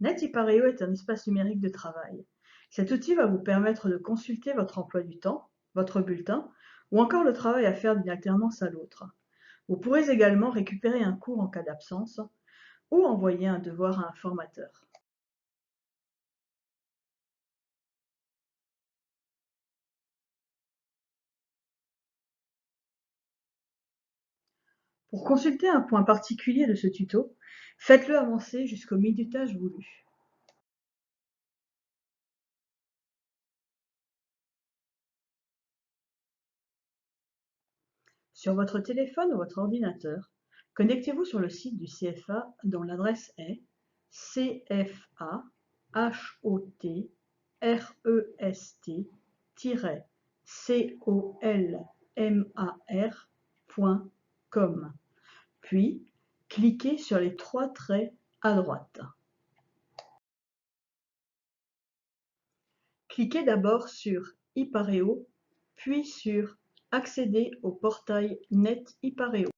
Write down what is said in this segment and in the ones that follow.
NetIpareo est un espace numérique de travail. Cet outil va vous permettre de consulter votre emploi du temps, votre bulletin, ou encore le travail à faire d'une alternance à l'autre. Vous pourrez également récupérer un cours en cas d'absence ou envoyer un devoir à un formateur. Pour consulter un point particulier de ce tuto, faites-le avancer jusqu'au minutage voulu. Sur votre téléphone ou votre ordinateur, connectez-vous sur le site du CFA dont l'adresse est cfahot-rest-colmar.com, puis cliquez sur les 3 traits à droite. Cliquez d'abord sur iPareo, puis sur Accéder au portail NetIpareo.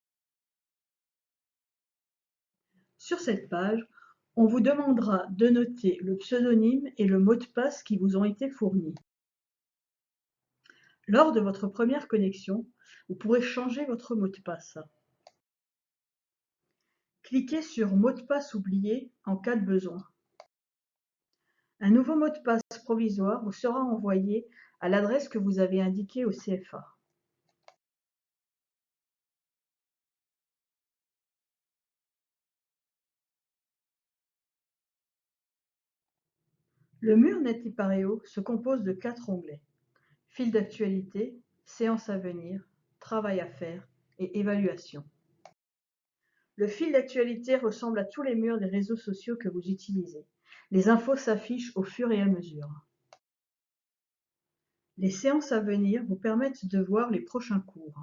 Sur cette page, on vous demandera de noter le pseudonyme et le mot de passe qui vous ont été fournis. Lors de votre première connexion, vous pourrez changer votre mot de passe. Cliquez sur Mot de passe oublié en cas de besoin. Un nouveau mot de passe provisoire vous sera envoyé à l'adresse que vous avez indiquée au CFA. Le mur NetIpareo se compose de 4 onglets: Fil d'actualité, Séances à venir, Travail à faire et Évaluation. Le fil d'actualité ressemble à tous les murs des réseaux sociaux que vous utilisez. Les infos s'affichent au fur et à mesure. Les séances à venir vous permettent de voir les prochains cours.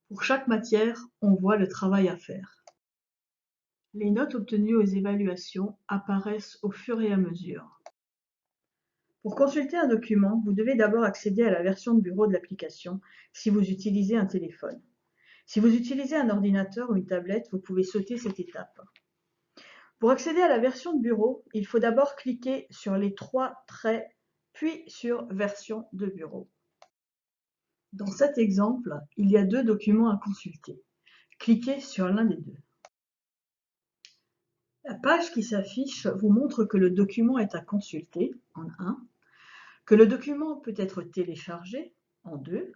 Pour chaque matière, on voit le travail à faire. Les notes obtenues aux évaluations apparaissent au fur et à mesure. Pour consulter un document, vous devez d'abord accéder à la version de bureau de l'application si vous utilisez un téléphone. Si vous utilisez un ordinateur ou une tablette, vous pouvez sauter cette étape. Pour accéder à la version de bureau, il faut d'abord cliquer sur les 3 traits, puis sur Version de bureau. Dans cet exemple, il y a 2 documents à consulter. Cliquez sur l'un des deux. La page qui s'affiche vous montre que le document est à consulter, en 1, que le document peut être téléchargé, en 2,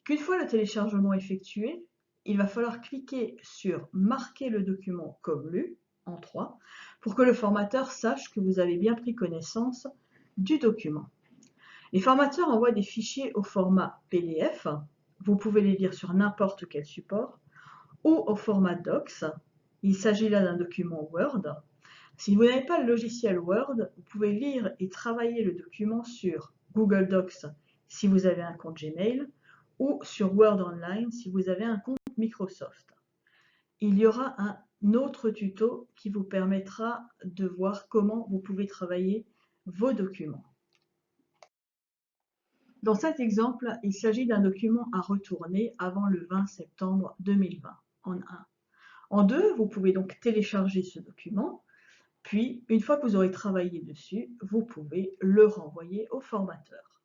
qu'une fois le téléchargement effectué, il va falloir cliquer sur Marquer le document comme lu, en 3, pour que le formateur sache que vous avez bien pris connaissance du document. Les formateurs envoient des fichiers au format PDF, vous pouvez les lire sur n'importe quel support, ou au format Docs, il s'agit là d'un document Word. Si vous n'avez pas le logiciel Word, vous pouvez lire et travailler le document sur Google Docs si vous avez un compte Gmail, ou sur Word Online si vous avez un compte Microsoft. Il y aura un autre tuto qui vous permettra de voir comment vous pouvez travailler vos documents. Dans cet exemple, il s'agit d'un document à retourner avant le 20 septembre 2020, en 1. En 2, vous pouvez donc télécharger ce document, puis une fois que vous aurez travaillé dessus, vous pouvez le renvoyer au formateur.